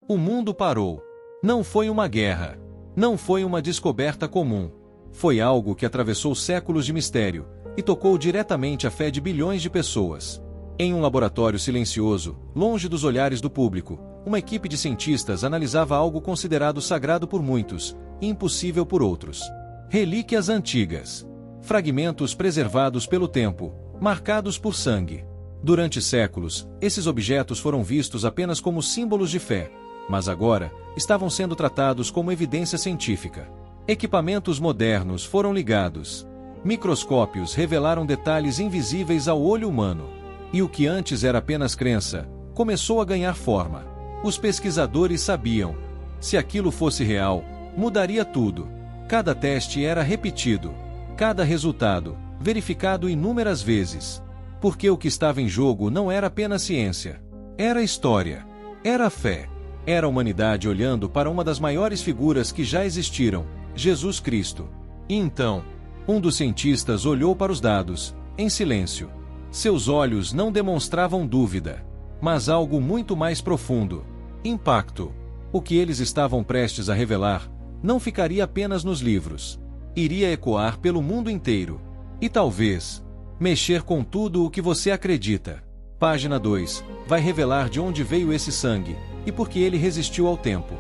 O mundo parou. Não foi uma guerra. Não foi uma descoberta comum. Foi algo que atravessou séculos de mistério e tocou diretamente a fé de bilhões de pessoas. Em um laboratório silencioso, longe dos olhares do público, uma equipe de cientistas analisava algo considerado sagrado por muitos e impossível por outros. Relíquias antigas. Fragmentos preservados pelo tempo, marcados por sangue. Durante séculos, esses objetos foram vistos apenas como símbolos de fé, mas agora estavam sendo tratados como evidência científica. Equipamentos modernos foram ligados. Microscópios revelaram detalhes invisíveis ao olho humano. E o que antes era apenas crença, começou a ganhar forma. Os pesquisadores sabiam. Se aquilo fosse real, mudaria tudo. Cada teste era repetido. Cada resultado, verificado inúmeras vezes. Porque o que estava em jogo não era apenas ciência. Era história. Era fé. Era a humanidade olhando para uma das maiores figuras que já existiram, Jesus Cristo. E então, um dos cientistas olhou para os dados, em silêncio. Seus olhos não demonstravam dúvida, mas algo muito mais profundo. Impacto. O que eles estavam prestes a revelar não ficaria apenas nos livros. Iria ecoar pelo mundo inteiro. E talvez, mexer com tudo o que você acredita. Página 2. Vai revelar de onde veio esse sangue, e por que ele resistiu ao tempo.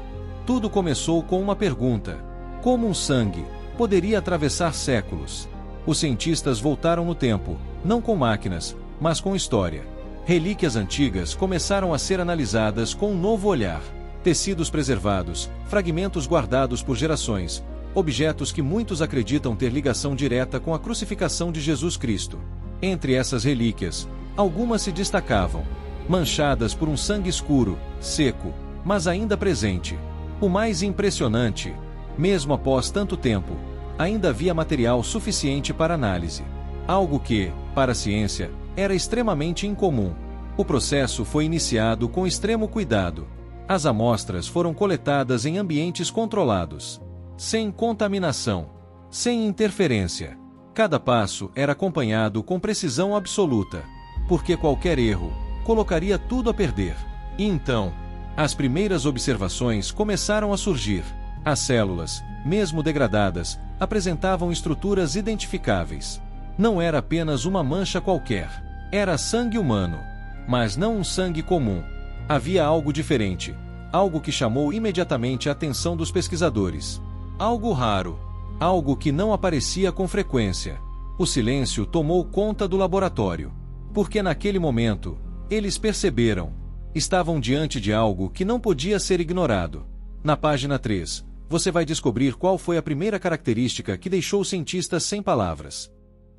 Tudo começou com uma pergunta. Como um sangue poderia atravessar séculos? Os cientistas voltaram no tempo, não com máquinas, mas com história. Relíquias antigas começaram a ser analisadas com um novo olhar. Tecidos preservados, fragmentos guardados por gerações, objetos que muitos acreditam ter ligação direta com a crucificação de Jesus Cristo. Entre essas relíquias, algumas se destacavam, manchadas por um sangue escuro, seco, mas ainda presente. O mais impressionante, mesmo após tanto tempo, ainda havia material suficiente para análise. Algo que, para a ciência, era extremamente incomum. O processo foi iniciado com extremo cuidado. As amostras foram coletadas em ambientes controlados, sem contaminação, sem interferência. Cada passo era acompanhado com precisão absoluta, porque qualquer erro colocaria tudo a perder. E então, as primeiras observações começaram a surgir. As células, mesmo degradadas, apresentavam estruturas identificáveis. Não era apenas uma mancha qualquer. Era sangue humano. Mas não um sangue comum. Havia algo diferente. Algo que chamou imediatamente a atenção dos pesquisadores. Algo raro. Algo que não aparecia com frequência. O silêncio tomou conta do laboratório. Porque naquele momento, eles perceberam. Estavam diante de algo que não podia ser ignorado. Na página 3, você vai descobrir qual foi a primeira característica que deixou os cientistas sem palavras.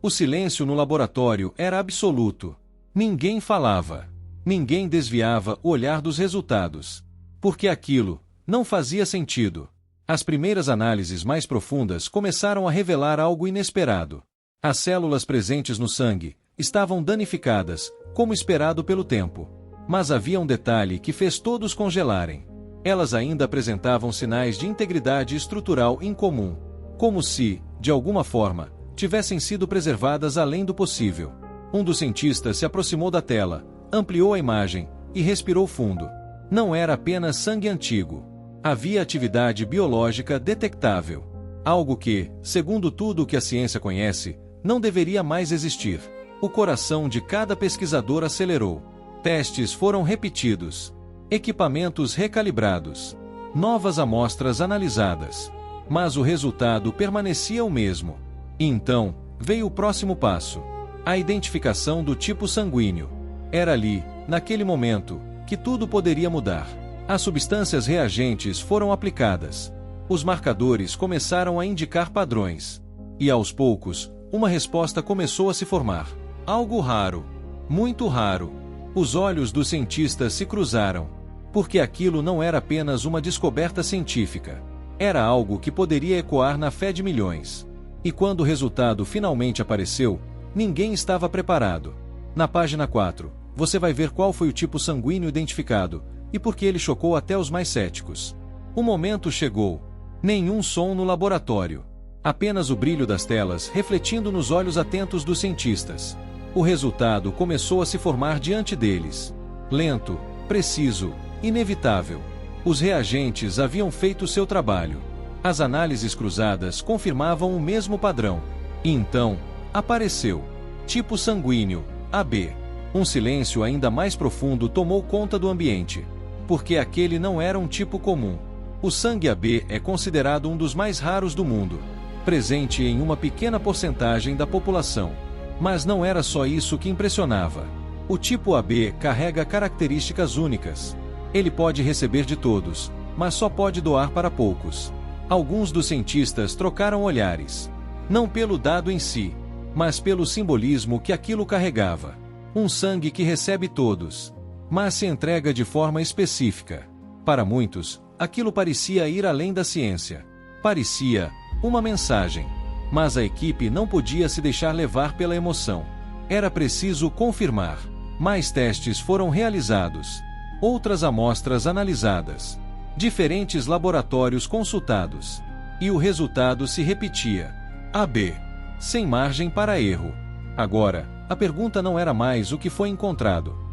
O silêncio no laboratório era absoluto. Ninguém falava. Ninguém desviava o olhar dos resultados. Porque aquilo não fazia sentido. As primeiras análises mais profundas começaram a revelar algo inesperado. As células presentes no sangue estavam danificadas, como esperado pelo tempo. Mas havia um detalhe que fez todos congelarem. Elas ainda apresentavam sinais de integridade estrutural incomum. Como se, de alguma forma, tivessem sido preservadas além do possível. Um dos cientistas se aproximou da tela, ampliou a imagem e respirou fundo. Não era apenas sangue antigo. Havia atividade biológica detectável. Algo que, segundo tudo o que a ciência conhece, não deveria mais existir. O coração de cada pesquisador acelerou. Testes foram repetidos. Equipamentos recalibrados. Novas amostras analisadas. Mas o resultado permanecia o mesmo. E então, veio o próximo passo. A identificação do tipo sanguíneo. Era ali, naquele momento, que tudo poderia mudar. As substâncias reagentes foram aplicadas. Os marcadores começaram a indicar padrões. E aos poucos, uma resposta começou a se formar. Algo raro. Muito raro. Os olhos dos cientistas se cruzaram. Porque aquilo não era apenas uma descoberta científica. Era algo que poderia ecoar na fé de milhões. E quando o resultado finalmente apareceu, ninguém estava preparado. Na página 4, você vai ver qual foi o tipo sanguíneo identificado, e por que ele chocou até os mais céticos. O momento chegou. Nenhum som no laboratório. Apenas o brilho das telas refletindo nos olhos atentos dos cientistas. O resultado começou a se formar diante deles. Lento, preciso, inevitável. Os reagentes haviam feito seu trabalho. As análises cruzadas confirmavam o mesmo padrão. E então, apareceu. Tipo sanguíneo, AB. Um silêncio ainda mais profundo tomou conta do ambiente. Porque aquele não era um tipo comum. O sangue AB é considerado um dos mais raros do mundo, presente em uma pequena porcentagem da população. Mas não era só isso que impressionava. O tipo AB carrega características únicas. Ele pode receber de todos, mas só pode doar para poucos. Alguns dos cientistas trocaram olhares. Não pelo dado em si, mas pelo simbolismo que aquilo carregava. Um sangue que recebe todos, mas se entrega de forma específica. Para muitos, aquilo parecia ir além da ciência. Parecia uma mensagem. Mas a equipe não podia se deixar levar pela emoção. Era preciso confirmar. Mais testes foram realizados. Outras amostras analisadas. Diferentes laboratórios consultados. E o resultado se repetia. AB. Sem margem para erro. Agora, a pergunta não era mais o que foi encontrado,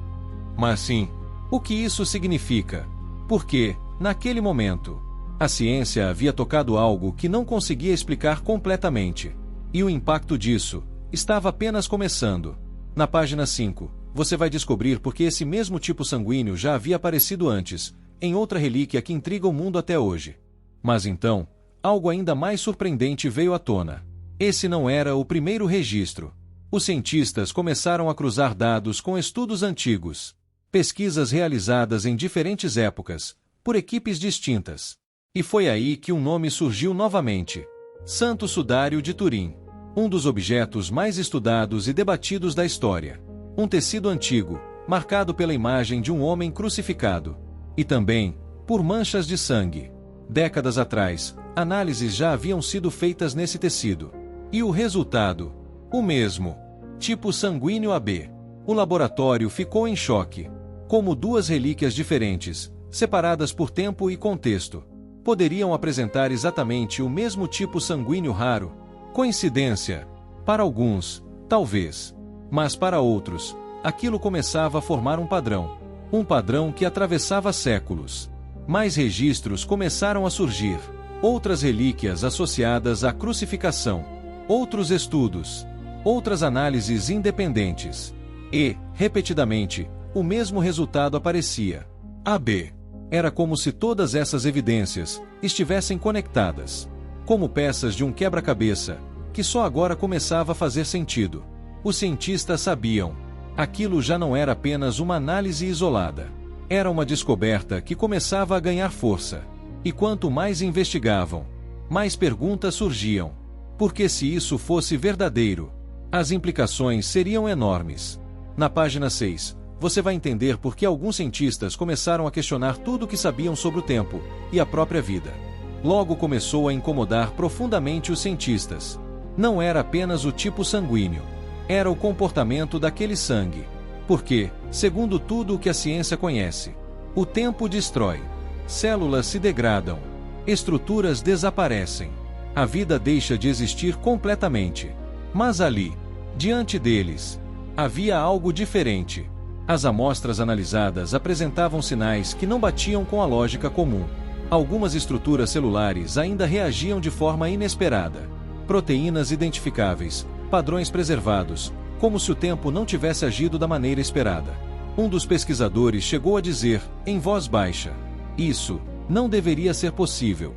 mas sim, o que isso significa? Porque, naquele momento, a ciência havia tocado algo que não conseguia explicar completamente. E o impacto disso estava apenas começando. Na página 5, você vai descobrir porque esse mesmo tipo sanguíneo já havia aparecido antes, em outra relíquia que intriga o mundo até hoje. Mas então, algo ainda mais surpreendente veio à tona. Esse não era o primeiro registro. Os cientistas começaram a cruzar dados com estudos antigos, pesquisas realizadas em diferentes épocas, por equipes distintas. E foi aí que um nome surgiu novamente: Santo Sudário de Turim. Um dos objetos mais estudados e debatidos da história. Um tecido antigo, marcado pela imagem de um homem crucificado. E também, por manchas de sangue. Décadas atrás, análises já haviam sido feitas nesse tecido. E o resultado? O mesmo. Tipo sanguíneo AB. O laboratório ficou em choque. Como duas relíquias diferentes, separadas por tempo e contexto, poderiam apresentar exatamente o mesmo tipo sanguíneo raro. Coincidência? Para alguns, talvez. Mas para outros, aquilo começava a formar um padrão. Um padrão que atravessava séculos. Mais registros começaram a surgir. Outras relíquias associadas à crucificação. Outros estudos. Outras análises independentes. E, repetidamente, o mesmo resultado aparecia. AB. Era como se todas essas evidências estivessem conectadas. Como peças de um quebra-cabeça, que só agora começava a fazer sentido. Os cientistas sabiam. Aquilo já não era apenas uma análise isolada. Era uma descoberta que começava a ganhar força. E quanto mais investigavam, mais perguntas surgiam. Porque se isso fosse verdadeiro, as implicações seriam enormes. Na página 6, você vai entender por que alguns cientistas começaram a questionar tudo o que sabiam sobre o tempo e a própria vida. Logo começou a incomodar profundamente os cientistas. Não era apenas o tipo sanguíneo. Era o comportamento daquele sangue. Porque, segundo tudo o que a ciência conhece, o tempo destrói. Células se degradam. Estruturas desaparecem. A vida deixa de existir completamente. Mas ali, diante deles, havia algo diferente. As amostras analisadas apresentavam sinais que não batiam com a lógica comum. Algumas estruturas celulares ainda reagiam de forma inesperada. Proteínas identificáveis, padrões preservados, como se o tempo não tivesse agido da maneira esperada. Um dos pesquisadores chegou a dizer, em voz baixa: "Isso não deveria ser possível."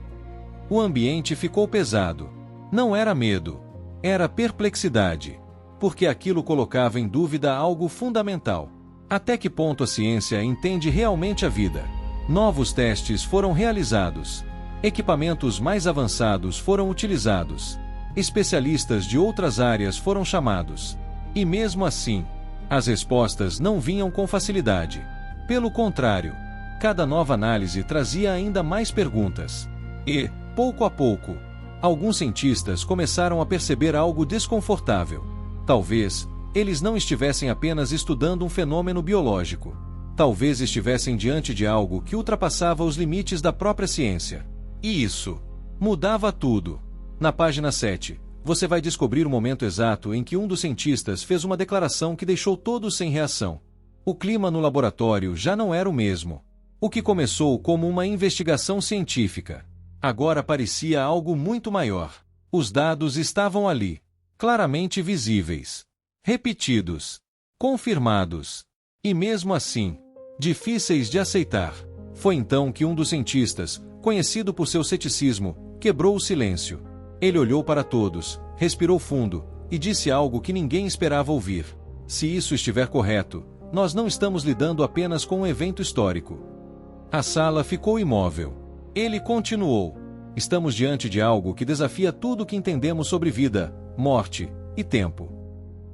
O ambiente ficou pesado. Não era medo. Era perplexidade. Porque aquilo colocava em dúvida algo fundamental. Até que ponto a ciência entende realmente a vida? Novos testes foram realizados. Equipamentos mais avançados foram utilizados. Especialistas de outras áreas foram chamados. E mesmo assim, as respostas não vinham com facilidade. Pelo contrário, cada nova análise trazia ainda mais perguntas. E, pouco a pouco, alguns cientistas começaram a perceber algo desconfortável. Talvez eles não estivessem apenas estudando um fenômeno biológico. Talvez estivessem diante de algo que ultrapassava os limites da própria ciência. E isso mudava tudo. Na página 7, você vai descobrir o momento exato em que um dos cientistas fez uma declaração que deixou todos sem reação. O clima no laboratório já não era o mesmo. O que começou como uma investigação científica, agora parecia algo muito maior. Os dados estavam ali, claramente visíveis, repetidos, confirmados, e mesmo assim, difíceis de aceitar. Foi então que um dos cientistas, conhecido por seu ceticismo, quebrou o silêncio. Ele olhou para todos, respirou fundo, e disse algo que ninguém esperava ouvir. Se isso estiver correto, nós não estamos lidando apenas com um evento histórico. A sala ficou imóvel. Ele continuou. Estamos diante de algo que desafia tudo o que entendemos sobre vida, morte e tempo.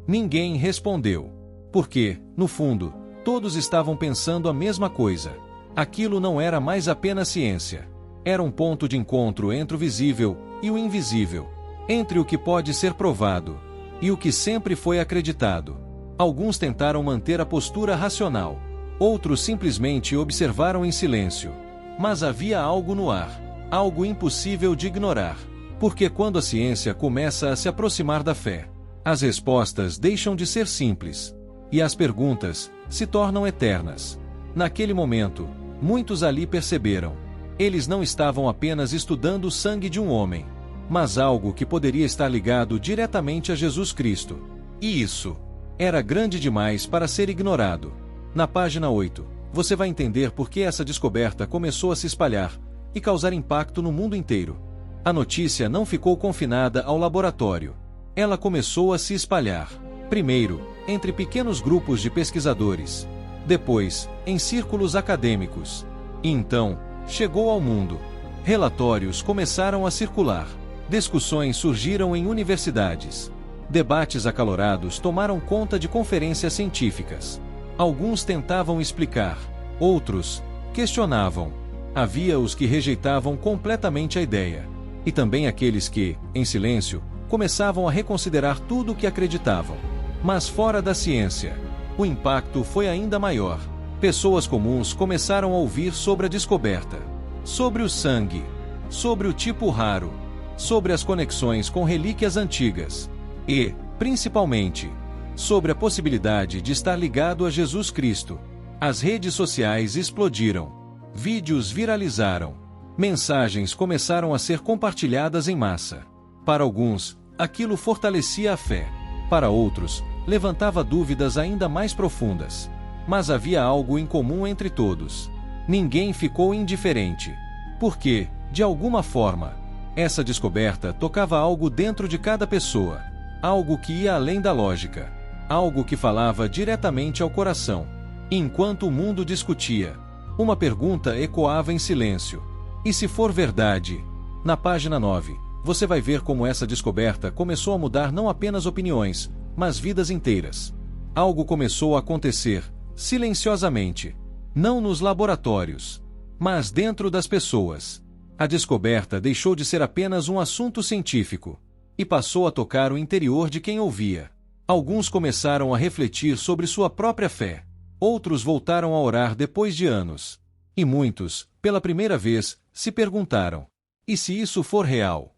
Ninguém respondeu. Porque, no fundo, todos estavam pensando a mesma coisa. Aquilo não era mais apenas ciência. Era um ponto de encontro entre o visível e o invisível, entre o que pode ser provado e o que sempre foi acreditado. Alguns tentaram manter a postura racional, outros simplesmente observaram em silêncio. Mas havia algo no ar, algo impossível de ignorar. Porque quando a ciência começa a se aproximar da fé, as respostas deixam de ser simples, e as perguntas se tornam eternas. Naquele momento, muitos ali perceberam. Eles não estavam apenas estudando o sangue de um homem, mas algo que poderia estar ligado diretamente a Jesus Cristo. E isso era grande demais para ser ignorado. Na página 8, você vai entender por que essa descoberta começou a se espalhar e causar impacto no mundo inteiro. A notícia não ficou confinada ao laboratório. Ela começou a se espalhar. Primeiro, entre pequenos grupos de pesquisadores. Depois, em círculos acadêmicos. E então, chegou ao mundo. Relatórios começaram a circular. Discussões surgiram em universidades. Debates acalorados tomaram conta de conferências científicas. Alguns tentavam explicar, outros questionavam. Havia os que rejeitavam completamente a ideia. E também aqueles que, em silêncio, começavam a reconsiderar tudo o que acreditavam. Mas fora da ciência, o impacto foi ainda maior. Pessoas comuns começaram a ouvir sobre a descoberta, sobre o sangue, sobre o tipo raro, sobre as conexões com relíquias antigas e, principalmente, sobre a possibilidade de estar ligado a Jesus Cristo. As redes sociais explodiram, vídeos viralizaram, mensagens começaram a ser compartilhadas em massa. Para alguns, aquilo fortalecia a fé. Para outros, levantava dúvidas ainda mais profundas. Mas havia algo em comum entre todos. Ninguém ficou indiferente. Porque, de alguma forma, essa descoberta tocava algo dentro de cada pessoa. Algo que ia além da lógica. Algo que falava diretamente ao coração. Enquanto o mundo discutia, uma pergunta ecoava em silêncio. E se for verdade? Na página 9, você vai ver como essa descoberta começou a mudar não apenas opiniões, mas vidas inteiras. Algo começou a acontecer, silenciosamente. Não nos laboratórios, mas dentro das pessoas. A descoberta deixou de ser apenas um assunto científico e passou a tocar o interior de quem ouvia. Alguns começaram a refletir sobre sua própria fé. Outros voltaram a orar depois de anos. E muitos, pela primeira vez, se perguntaram: e se isso for real?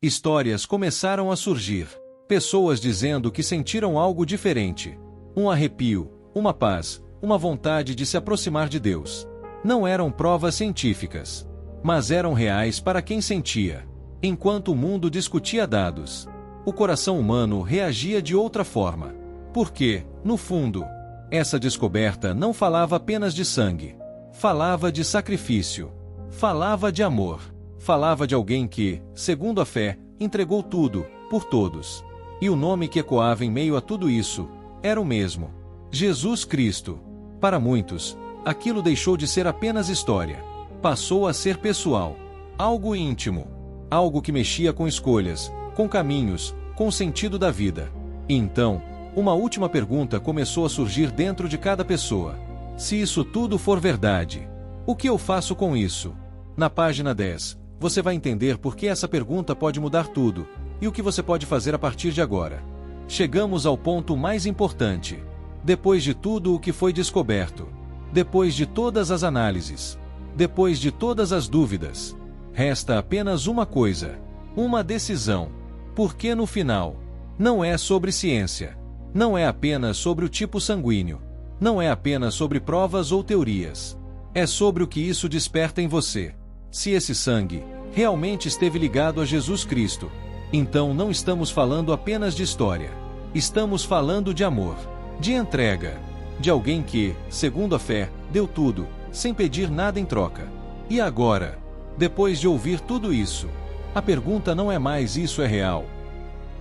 Histórias começaram a surgir. Pessoas dizendo que sentiram algo diferente. Um arrepio, uma paz, uma vontade de se aproximar de Deus. Não eram provas científicas, mas eram reais para quem sentia. Enquanto o mundo discutia dados, o coração humano reagia de outra forma. Porque, no fundo, essa descoberta não falava apenas de sangue. Falava de sacrifício. Falava de amor. Falava de alguém que, segundo a fé, entregou tudo, por todos. E o nome que ecoava em meio a tudo isso era o mesmo: Jesus Cristo. Para muitos, aquilo deixou de ser apenas história. Passou a ser pessoal. Algo íntimo. Algo que mexia com escolhas, com caminhos, com o sentido da vida. E então, uma última pergunta começou a surgir dentro de cada pessoa. Se isso tudo for verdade, o que eu faço com isso? Na página 10, você vai entender por que essa pergunta pode mudar tudo, e o que você pode fazer a partir de agora. Chegamos ao ponto mais importante. Depois de tudo o que foi descoberto, depois de todas as análises, depois de todas as dúvidas, resta apenas uma coisa: uma decisão. Porque no final, não é sobre ciência. Não é apenas sobre o tipo sanguíneo. Não é apenas sobre provas ou teorias. É sobre o que isso desperta em você. Se esse sangue realmente esteve ligado a Jesus Cristo, então não estamos falando apenas de história. Estamos falando de amor, de entrega, de alguém que, segundo a fé, deu tudo, sem pedir nada em troca. E agora, depois de ouvir tudo isso, a pergunta não é mais isso é real.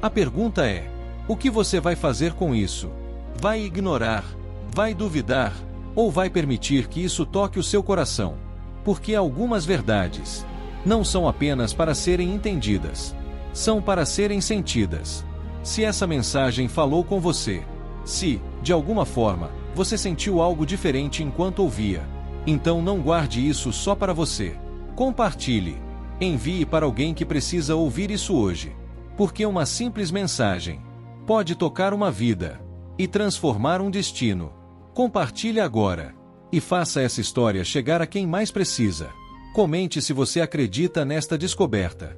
A pergunta é: o que você vai fazer com isso? Vai ignorar? Vai duvidar? Ou vai permitir que isso toque o seu coração? Porque algumas verdades não são apenas para serem entendidas, são para serem sentidas. Se essa mensagem falou com você, se, de alguma forma, você sentiu algo diferente enquanto ouvia, então não guarde isso só para você. Compartilhe. Envie para alguém que precisa ouvir isso hoje. Porque uma simples mensagem pode tocar uma vida e transformar um destino. Compartilhe agora e faça essa história chegar a quem mais precisa. Comente se você acredita nesta descoberta.